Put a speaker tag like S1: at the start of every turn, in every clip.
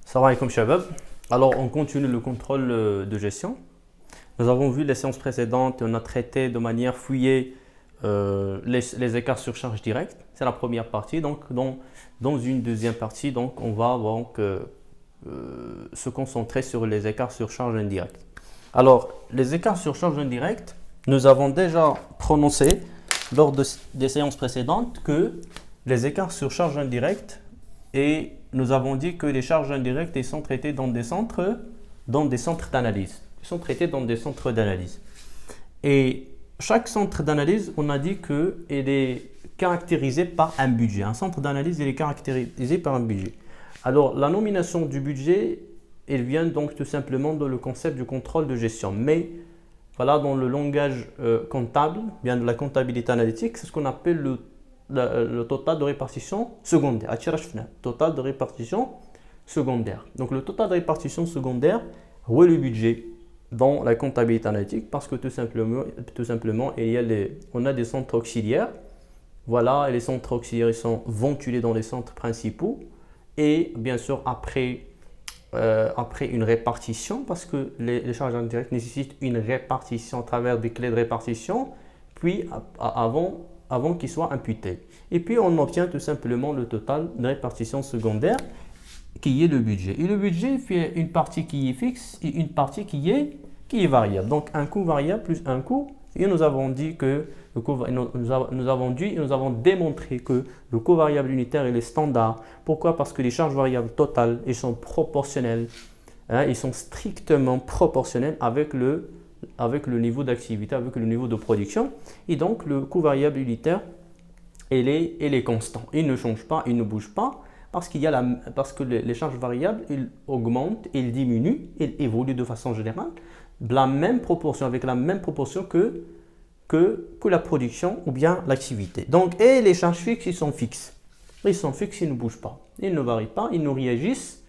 S1: Salam alaikum shabab. Alors on continue le contrôle de gestion. Nous avons vu les séances précédentes et on a traité de manière fouillée les écarts sur charge directe. C'est la première partie. Donc dans une deuxième partie, donc, on va donc, se concentrer sur les écarts sur charge indirecte. Alors les écarts sur charge indirecte, nous avons déjà prononcé lors des séances précédentes que les écarts sur charge indirecte, et nous avons dit que les charges indirectes sont traitées dans des centres d'analyse. Ils sont traités dans des centres d'analyse. Et chaque centre d'analyse, on a dit qu'il est caractérisé par un budget. Un centre d'analyse, il est caractérisé par un budget. Alors, la nomination du budget, elle vient donc tout simplement dans le concept du contrôle de gestion. Mais voilà, dans le langage comptable, bien de la comptabilité analytique, c'est ce qu'on appelle le total de répartition secondaire. Total de répartition secondaire. Donc le total de répartition secondaire, est le budget dans la comptabilité analytique, parce que tout simplement on a des centres auxiliaires. Voilà, et les centres auxiliaires ils sont ventilés dans les centres principaux. Et bien sûr, après une répartition, parce que les charges indirectes nécessitent une répartition à travers des clés de répartition, puis avant qu'il soit imputé. Et puis on obtient tout simplement le total de répartition secondaire qui est le budget. Et le budget fait une partie qui est fixe et une partie qui est variable. Donc un coût variable plus un coût. Et nous avons dit que nous avons démontré que le coût variable unitaire il est standard. Pourquoi? Parce que les charges variables totales elles sont proportionnelles. Ils sont strictement proportionnels avec le niveau d'activité, avec le niveau de production. Et donc, le coût variable unitaire, il est constant. Il ne change pas, il ne bouge pas, parce que les charges variables, ils augmentent, ils diminuent, ils évoluent de façon générale, avec la même proportion que la production ou bien l'activité. Donc, et les charges fixes, ils sont fixes. Ils sont fixes, ils ne bougent pas. Ils ne varient pas, ils ne réagissent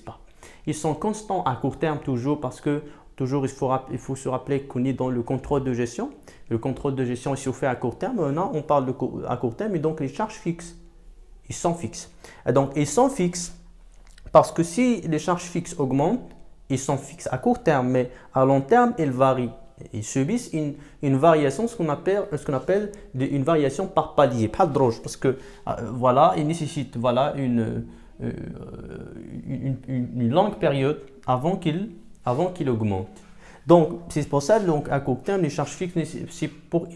S1: pas. Ils sont constants à court terme toujours, parce que toujours, il faut se rappeler qu'on est dans le contrôle de gestion. Le contrôle de gestion il se fait à court terme. Maintenant, on parle à court terme, et donc les charges fixes, ils sont fixes. Et donc, ils sont fixes parce que si les charges fixes augmentent, ils sont fixes à court terme, mais à long terme, ils varient. Ils subissent une variation, ce qu'on appelle une variation par palier, pas de droge, parce que voilà, ils nécessitent une longue période avant qu'il augmente. Donc, c'est pour ça, donc, à court terme, les charges fixes, pour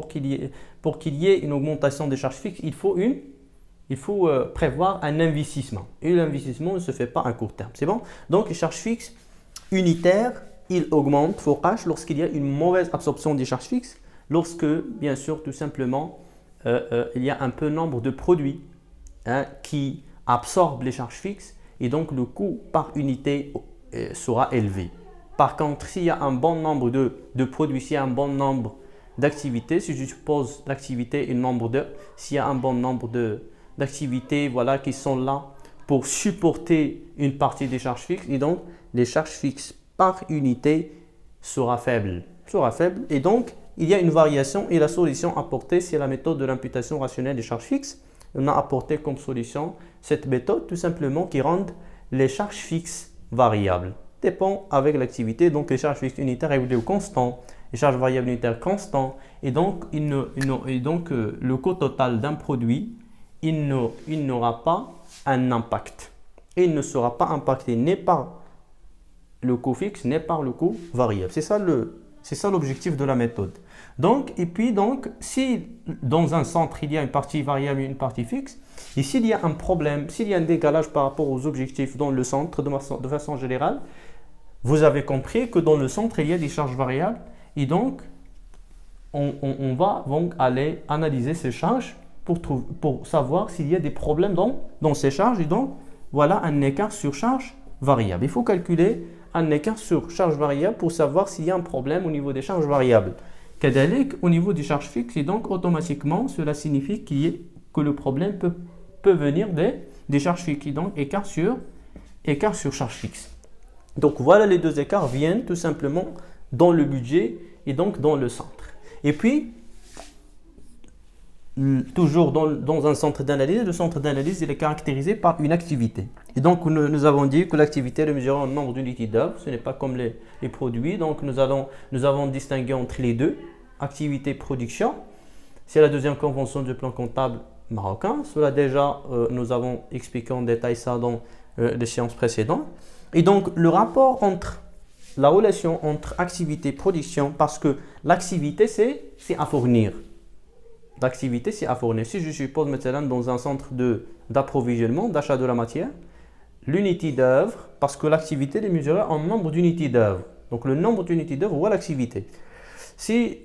S1: qu'il y ait une augmentation des charges fixes, il faut prévoir un investissement. Et l'investissement ne se fait pas à court terme. C'est bon? Donc, les charges fixes unitaires, ils augmentent, lorsqu'il y a une mauvaise absorption des charges fixes, lorsque, bien sûr, tout simplement, il y a un peu nombre de produits qui absorbent les charges fixes, et donc le coût par unité sera élevé. Par contre, s'il y a un bon nombre de produits, s'il y a un bon nombre d'activités, si je suppose l'activité et le nombre d'heures, s'il y a un bon nombre d'activités voilà, qui sont là pour supporter une partie des charges fixes, et donc les charges fixes par unité sera faible. Et donc, il y a une variation, et la solution apportée, c'est la méthode de l'imputation rationnelle des charges fixes. On a apporté comme solution cette méthode tout simplement qui rend les charges fixes variables. Dépend avec l'activité, donc les charges fixes unitaires évoluent constant, les charges variables unitaires constants, et donc, le coût total d'un produit, il n'aura pas un impact. Et il ne sera pas impacté ni par le coût fixe, ni par le coût variable. C'est ça l'objectif de la méthode. Donc, et puis donc, si dans un centre, il y a une partie variable et une partie fixe, et s'il y a un problème, s'il y a un décalage par rapport aux objectifs dans le centre de façon générale, vous avez compris que dans le centre, il y a des charges variables, et donc, on va donc aller analyser ces charges pour savoir s'il y a des problèmes dans ces charges, et donc, voilà un écart sur charge variable. Il faut calculer un écart sur charge variable pour savoir s'il y a un problème au niveau des charges variables. Au niveau des charges fixes, et donc automatiquement, cela signifie que le problème peut venir des charges fixes, et donc écart sur charge fixe. Donc voilà, les deux écarts viennent tout simplement dans le budget et donc dans le centre. Et puis, toujours dans un centre d'analyse, le centre d'analyse il est caractérisé par une activité. Et donc nous avons dit que l'activité est mesurée en nombre d'unités d'œuvre, ce n'est pas comme les produits. Donc nous avons distingué entre les deux, activité et production. C'est la deuxième convention du plan comptable marocain. Cela déjà, nous avons expliqué en détail ça dans les séances précédentes. Et donc le rapport entre la relation entre activité et production, parce que l'activité c'est à fournir. L'activité, c'est à fournir. Si je suppose maintenant dans un centre d'approvisionnement, d'achat de la matière, l'unité d'œuvre, parce que l'activité est mesurée en nombre d'unités d'œuvre. Donc le nombre d'unités d'œuvre ou l'activité. Si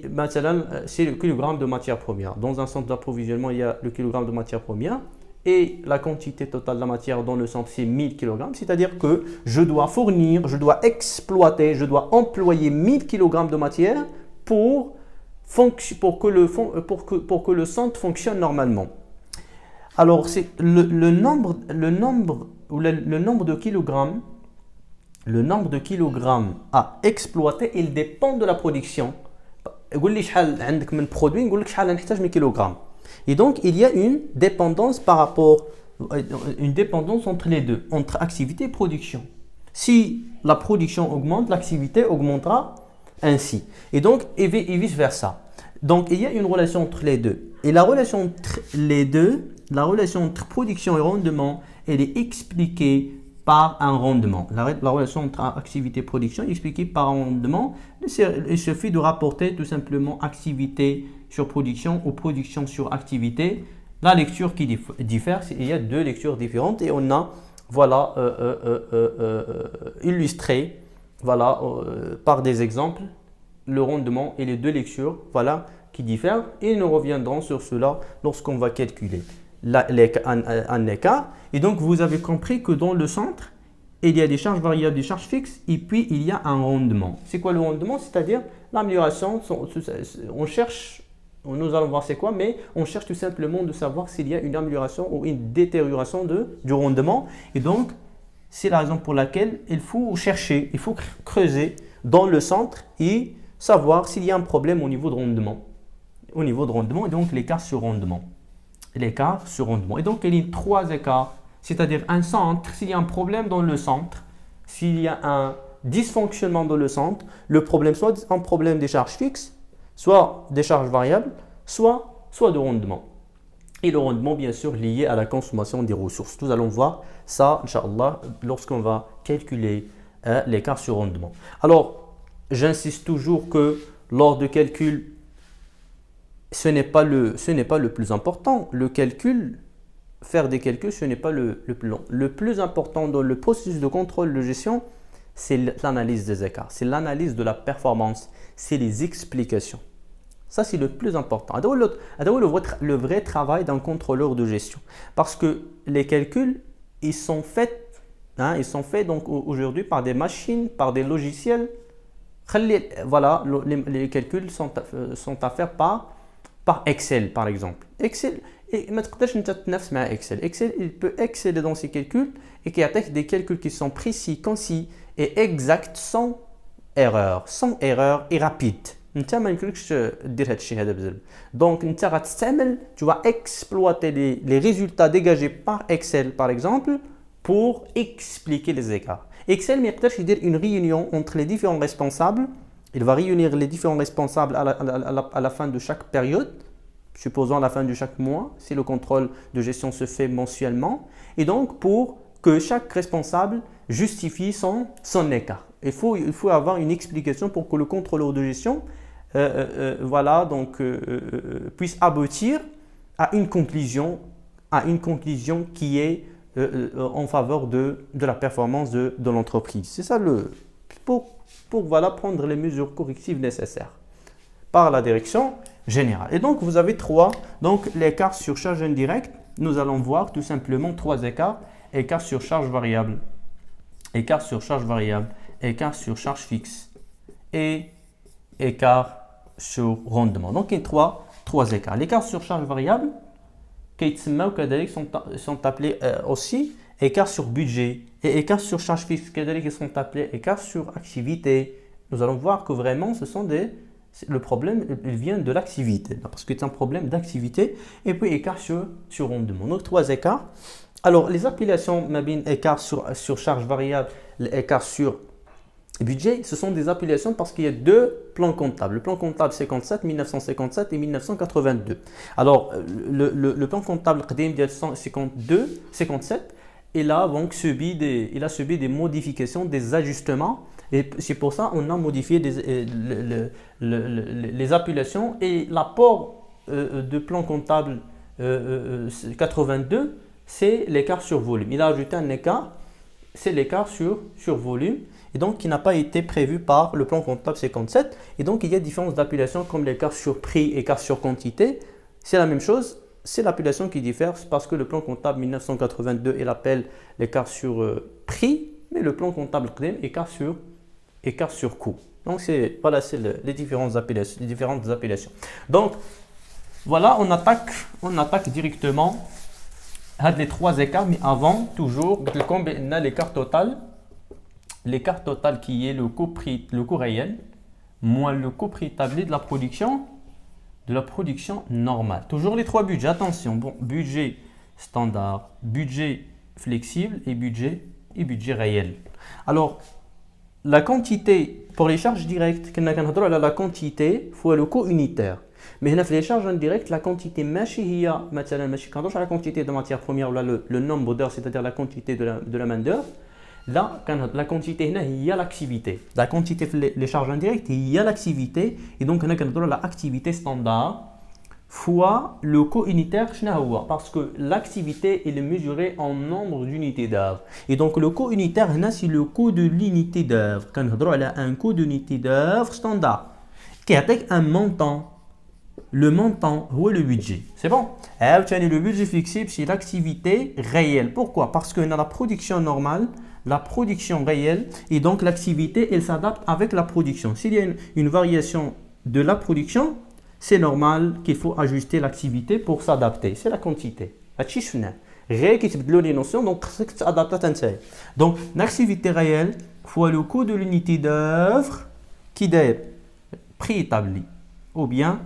S1: maintenant, c'est le kilogramme de matière première. Dans un centre d'approvisionnement, il y a le kilogramme de matière première et la quantité totale de la matière dans le centre, c'est 1000 kg. C'est-à-dire que je dois fournir, je dois exploiter, je dois employer 1000 kg de matière pour que le centre fonctionne normalement. Alors, c'est le nombre de kilogrammes à exploiter, il dépend de la production. Et donc, il y a une dépendance entre les deux, entre activité et production. Si la production augmente, l'activité augmentera ainsi. Et donc, et vice-versa. Donc, il y a une relation entre les deux. Et la relation entre les deux, la relation entre production et rendement, elle est expliquée par un rendement. La relation entre activité et production est expliquée par un rendement. Il suffit de rapporter tout simplement activité sur production ou production sur activité. La lecture qui diffère, il y a deux lectures différentes et on a illustré par des exemples le rendement et les deux lectures qui diffèrent et nous reviendrons sur cela lorsqu'on va calculer un écart. Et donc vous avez compris que dans le centre il y a des charges variables, des charges fixes et puis il y a un rendement. C'est quoi le rendement? C'est-à-dire l'amélioration. On cherche, nous allons voir c'est quoi, mais on cherche tout simplement de savoir s'il y a une amélioration ou une détérioration du rendement. Et donc c'est la raison pour laquelle il faut chercher, il faut creuser dans le centre et savoir s'il y a un problème au niveau de rendement. Au niveau de rendement, et donc l'écart sur rendement. L'écart sur rendement. Et donc il y a trois écarts, c'est-à-dire un centre, s'il y a un problème dans le centre, s'il y a un dysfonctionnement dans le centre, le problème soit un problème des charges fixes, soit des charges variables, soit de rendement. Et le rendement, bien sûr, lié à la consommation des ressources. Nous allons voir ça, Inch'Allah, lorsqu'on va calculer l'écart sur rendement. Alors, j'insiste toujours que lors de calcul, ce n'est pas le plus important. Le calcul, faire des calculs, ce n'est pas le plus long. Le plus important dans le processus de contrôle de gestion, c'est l'analyse des écarts, c'est l'analyse de la performance, c'est les explications. Ça, c'est le plus important. Le vrai travail d'un contrôleur de gestion. Parce que les calculs, ils sont faits donc aujourd'hui par des machines, par des logiciels. Voilà, les calculs sont à faire par Excel, par exemple. Excel, Excel, il peut exceller dans ses calculs et qui attaque des calculs qui sont précis, concis et exacts, sans erreur et rapides. Donc, tu vas exploiter les résultats dégagés par Excel, par exemple, pour expliquer les écarts. Excel, il y a une réunion entre les différents responsables. Il va réunir les différents responsables à la fin de chaque période, supposons à la fin de chaque mois, si le contrôle de gestion se fait mensuellement. Et donc, pour que chaque responsable justifie son écart. Il faut avoir une explication pour que le contrôleur de gestion puisse aboutir à une conclusion qui est en faveur de la performance de l'entreprise. C'est ça pour prendre les mesures correctives nécessaires par la direction générale. Et donc, vous avez trois. Donc, l'écart sur charge indirecte, nous allons voir tout simplement trois écarts. Écart sur charge variable, écart sur charge variable, écart sur charge fixe et écart sur rendement. Donc, il y a trois écarts. L'écart sur charge variable, qui sont appelés aussi écart sur budget et écart sur charge fixe, qui sont appelés écart sur activité. Nous allons voir que vraiment, ce sont Le problème, il vient de l'activité, parce que c'est un problème d'activité, et puis écart sur rendement. Donc, trois écarts. Alors, les appellations, écart sur charge variable, écart sur budget, ce sont des appellations parce qu'il y a deux plans comptables. Le plan comptable 57, 1957 et 1982. Alors, le plan comptable 1952, 57, il a subi des modifications, des ajustements. Et c'est pour ça qu'on a modifié les appellations et l'apport de plan comptable 82, c'est l'écart sur volume. Il a ajouté un écart, c'est l'écart sur volume, et donc qui n'a pas été prévu par le plan comptable 57. Et donc il y a différentes appellations comme l'écart sur prix, écart sur quantité. C'est la même chose, c'est l'appellation qui diffère parce que le plan comptable 1982, il appelle l'écart sur prix, mais le plan comptable écart sur coût. Donc voilà, c'est les différentes appellations. Donc voilà, on attaque directement les trois écarts, mais avant, toujours, on a l'écart total. L'écart total qui est le coût réel, moins le coût prix établi de la production normale. Toujours les trois budgets, attention, bon, budget standard, budget flexible et budget réel. Alors, la quantité, pour les charges directes, la quantité fois le coût unitaire. Mais dans les charges indirectes, la quantité quand la quantité de matière première ou le nombre d'heures, c'est-à-dire la quantité de la main-d'œuvre, là, la quantité, il y a l'activité. La quantité, les charges indirectes, il y a l'activité. Et donc, on a l'activité standard fois le coût unitaire, parce que l'activité est mesurée en nombre d'unités d'œuvre. Et donc, le coût unitaire, c'est le coût de l'unité d'œuvre. Quand on a un coût d'unité d'œuvre standard, qui a un montant. Le montant, ou le budget. C'est bon? Le budget flexible, c'est l'activité réelle. Pourquoi? Parce qu'on a la production normale, la production réelle, et donc l'activité, elle s'adapte avec la production. S'il y a une variation de la c'est normal qu'il faut ajuster l'activité pour s'adapter. C'est la quantité. Les notions, donc c'est adapté. Donc, l'activité réelle fois le coût de l'unité d'œuvre qui est prix établi. Ou bien,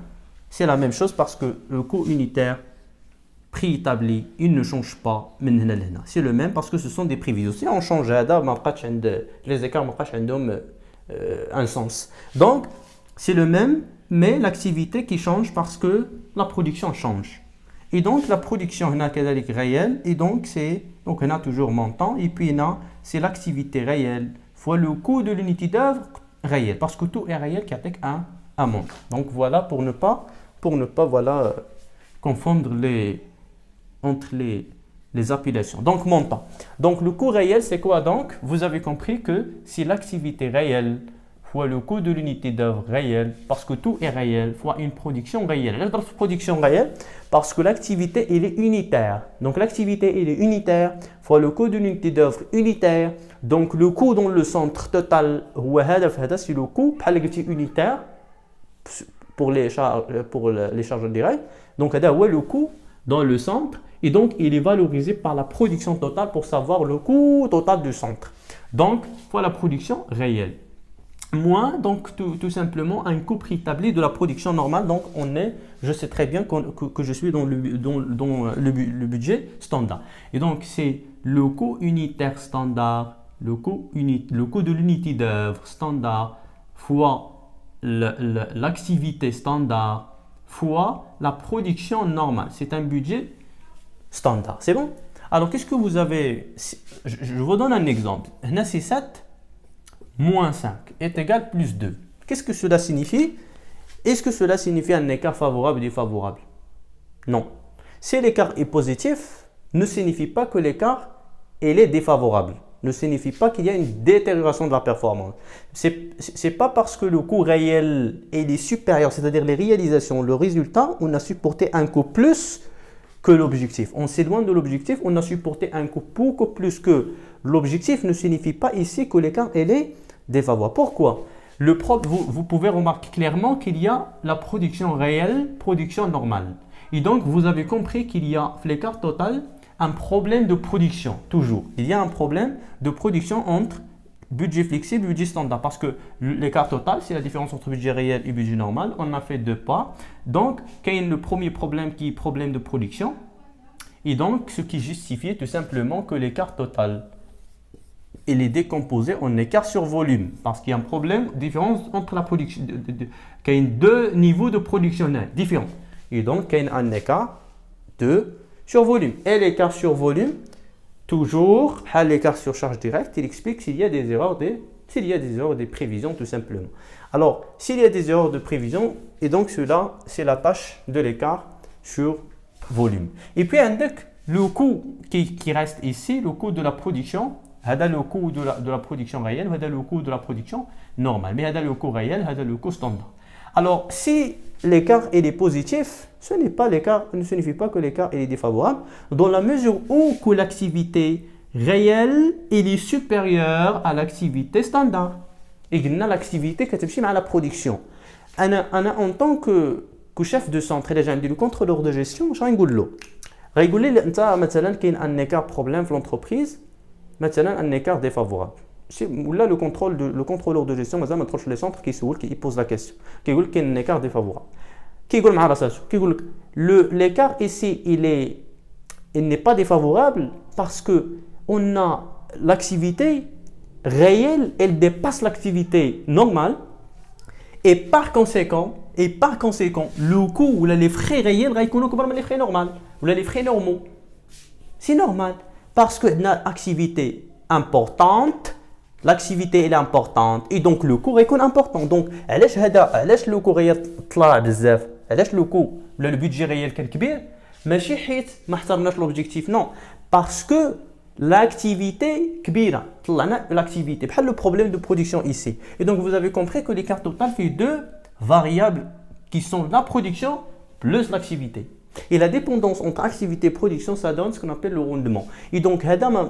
S1: c'est la même chose parce que le coût unitaire, prix établi, il ne change pas. C'est le même parce que ce sont des prévisions. Si on change, les écarts n'ont un sens. Donc, c'est le même, mais l'activité qui change parce que la production change. Et donc, la production, on a réelle, et donc, on a toujours montant, et puis c'est l'activité réelle fois le coût de l'unité d'œuvre réelle, parce que tout est réel qui attaque un montant. Donc, voilà, pour ne pas confondre entre les appellations. Donc, montant. Donc, le coût réel, c'est quoi donc? Vous avez compris que c'est l'activité réelle fois le coût de l'unité d'œuvre réelle, parce que tout est réel, fois une production réelle. La production réelle, parce que l'activité, elle est unitaire. Donc, l'activité, elle est unitaire, fois le coût de l'unité d'œuvre unitaire. Donc, le coût dans le centre total, c'est le coût unitaire pour les charges directes. Donc, le coût dans le centre, et donc, il est valorisé par la production totale pour savoir le coût total du centre. Donc, fois la production réelle. Moins, donc, tout simplement, un coût préétabli de la production normale. Donc, je sais très bien que je suis dans le budget standard. Et donc, c'est le coût unitaire standard, le coût de l'unité d'œuvre standard, fois l'activité standard, fois la production normale. C'est un budget standard. C'est bon? Alors, qu'est-ce que vous avez? Je vous donne un exemple. Là, c'est 7 moins 5 est égal plus 2. Qu'est-ce que cela signifie? Est-ce que cela signifie un écart favorable ou défavorable? Non. Si l'écart est positif, ne signifie pas que l'écart est défavorable. Ne signifie pas qu'il y a une détérioration de la performance. Ce n'est pas parce que le coût réel est supérieur, c'est-à-dire les réalisations, le résultat, on a supporté un coût plus que l'objectif. On s'éloigne de l'objectif, on a supporté un coût beaucoup plus que l'objectif, ne signifie pas ici que l'écart est défavorable. Pourquoi? Vous pouvez remarquer clairement qu'il y a la production réelle, production normale. Et donc, vous avez compris qu'il y a l'écart total un problème de production, toujours. Il y a un problème de production entre budget flexible, budget standard. Parce que l'écart total, c'est la différence entre budget réel et budget normal. On a fait 2 pas. Donc, quand il y a le premier problème qui est problème de production, et donc ce qui justifie tout simplement que l'écart total, il est décomposé en écart sur volume. Parce qu'il y a un problème, différence entre la production, qu'il y a 2 niveaux de production différents. Et donc, il y a un écart sur volume. Et l'écart sur volume, toujours, l'écart sur charge directe, il explique s'il y a des erreurs des prévisions tout simplement. Alors, s'il y a des erreurs de prévision, et donc cela, c'est la tâche de l'écart sur volume. Et puis, le coût qui reste ici, le coût de la production, le coût de la production réelle, le coût de la production normale. Mais le coût réel, le coût standard. Alors, si l'écart est positif, ce ne signifie pas que l'écart est défavorable, dans la mesure où que l'activité réelle est supérieure à l'activité standard. Et l'activité qui est à la production. En tant que chef de centre, le contrôleur de gestion, je vais dire qu'il y a un écart problème dans l'entreprise, un écart défavorable. Là, le contrôleur de gestion, les centres qui pose la question, qui dit qu'il y a un écart défavorable. Qui dit l'écart ici, il n'est pas défavorable parce que on a l'activité réelle, elle dépasse l'activité normale et par conséquent, le coût ou les frais réels vont être les frais normaux ou les frais normaux. C'est normal parce que l'activité importante, l'activité est importante et donc le coût est important. Donc, le coût réel le coût, le budget réel quelque bien, mais si on n'a pas l'objectif, non, parce que l'activité l'activité, pas le problème de production ici. Et donc, vous avez compris que l'écart total fait 2 variables qui sont la production plus l'activité. Et la dépendance entre activité et production, ça donne ce qu'on appelle le rendement. Et donc,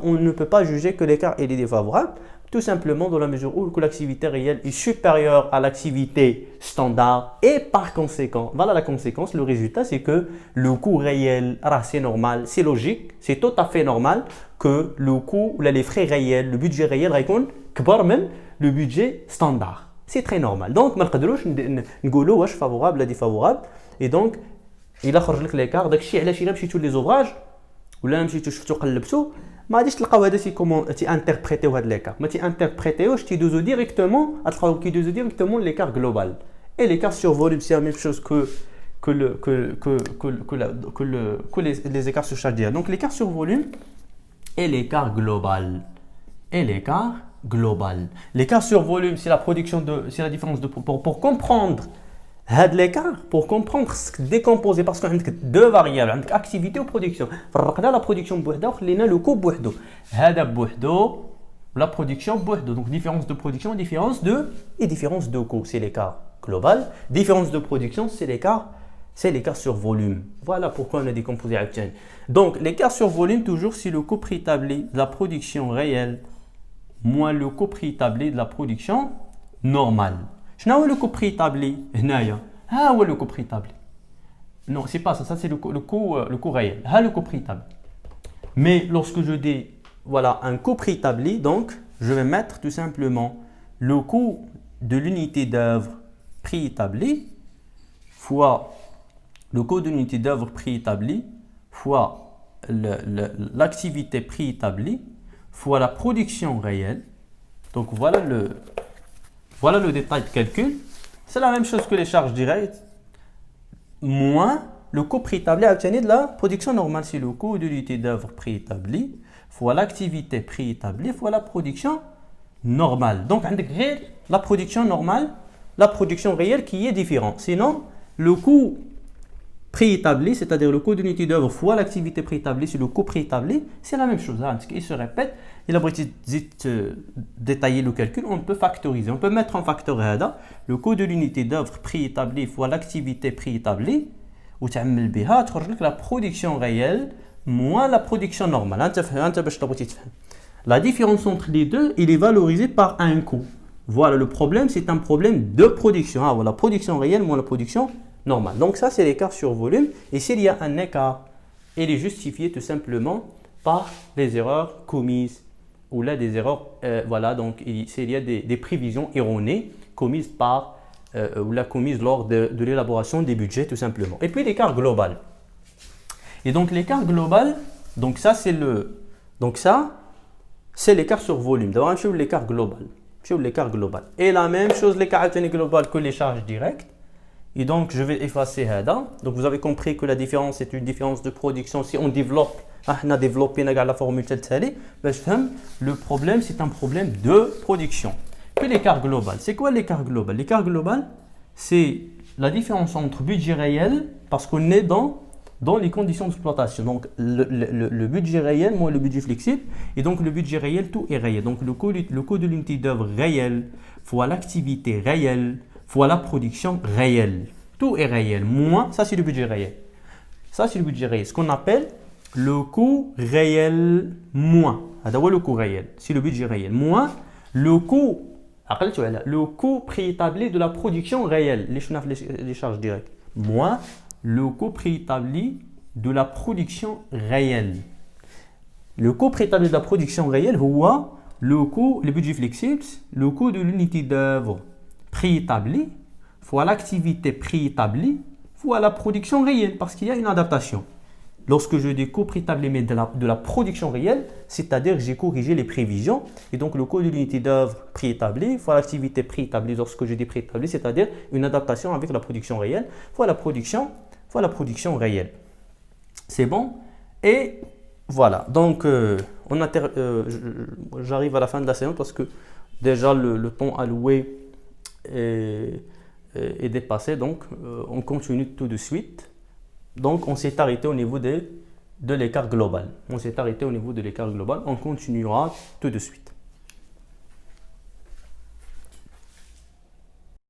S1: on ne peut pas juger que l'écart est défavorable, tout simplement dans la mesure où l'activité réelle est supérieure à l'activité standard. Et par conséquent, voilà la conséquence, le résultat, c'est que le coût réel, c'est normal, c'est logique, c'est tout à fait normal que le coût, les frais réels, le budget réel, le budget standard. C'est très normal. Donc, on ne peut pas dire favorable ou défavorable. Et donc, il a خرج لك l'écart داكشي علاش الا مشيتو لي زوفراج ولا مشيتو شفتو قلبتو ما غاديش تلقاو هذا تي انتربريتيو هذا l'écart ما تي انتربريتيوش تيدوزو ديريكتومون غتلقاو كيدوزو ديريكتومون l'écart global et l'écart sur volume c'est la même chose que les écarts sur charge directe. Donc l'écart sur volume et l'écart global l'écart sur volume c'est c'est la différence de pour comprendre l'écart, pour comprendre ce que décomposer, parce qu'on a 2 variables, activité ou production. La production, le coût, la production, donc différence de production, différence de coût, c'est l'écart global. Différence de production, c'est l'écart sur volume. Voilà pourquoi on a décomposé à chaîne. Donc l'écart sur volume, toujours si le coût préétabli de la production réelle moins le coût préétabli de la production normale. شنو هو le coût préétabli هنايا ها هو le coût préétabli non c'est pas ça c'est le coût réel ها le coût préétabli mais lorsque je dis voilà un coût préétabli donc je vais mettre tout simplement le coût de l'unité d'œuvre préétabli fois le coût de l'unité d'œuvre préétabli fois l'activité préétablie fois la production réelle. Donc voilà le détail de calcul. C'est la même chose que les charges directes, moins le coût préétabli à obtenir de la production normale. C'est le coût de l'unité d'œuvre préétablie fois l'activité préétablie fois la production normale. Donc, la production normale, la production réelle qui est différente. Sinon, le coût préétabli, c'est-à-dire le coût de l'unité d'œuvre fois l'activité préétablie, c'est le coût préétabli, c'est la même chose. Il se répète. Il a détailler le calcul, on peut factoriser. On peut mettre en facteur le coût de l'unité d'œuvre préétablie fois l'activité préétablie ou la production réelle moins la production normale. La différence entre les deux, il est valorisé par un coût. Voilà, le problème, c'est un problème de production. Voilà, production réelle moins la production normale. Donc ça, c'est l'écart sur volume. Et s'il y a un écart, il est justifié tout simplement par les erreurs commises ou là des erreurs, voilà, donc il y a des prévisions erronées commises commises lors de l'élaboration des budgets tout simplement. Et puis l'écart global. Et donc l'écart global, donc ça c'est l'écart sur volume. D'abord, je vais l'écart global. Et la même chose, l'écart global que les charges directes. Et donc, je vais effacer ça. Donc, vous avez compris que la différence est une différence de production. Si on développe, on a développé la formule telle, le problème, c'est un problème de production. Puis l'écart global. C'est quoi l'écart global? L'écart global, c'est la différence entre budget réel, parce qu'on est dans les conditions d'exploitation. Donc, le budget réel moins le budget flexible. Et donc, le budget réel, tout est réel. Donc, le coût de l'unité d'œuvre réel fois l'activité réelle fois la production réelle. Tout est réel. Moins, ça c'est le budget réel. Ce qu'on appelle le coût réel moins. Le coût réel. C'est le budget réel. Moins le coût préétabli de la production réelle. Les charges directes. Moins le coût préétabli de la production réelle. Le coût préétabli de la production réelle, le budget flexible, le coût de l'unité d'œuvre préétabli fois l'activité préétablie fois la production réelle, parce qu'il y a une adaptation. Lorsque je dis coût préétabli mais de la production réelle, c'est-à-dire que j'ai corrigé les prévisions, et donc le coût de l'unité d'œuvre préétablie fois l'activité préétablie. Lorsque je dis préétabli, c'est-à-dire une adaptation avec la production réelle fois la production réelle. C'est bon? Et voilà, donc j'arrive à la fin de la séance parce que déjà le temps alloué est dépassé, donc on continue tout de suite. Donc on s'est arrêté au niveau de l'écart global. On continuera tout de suite.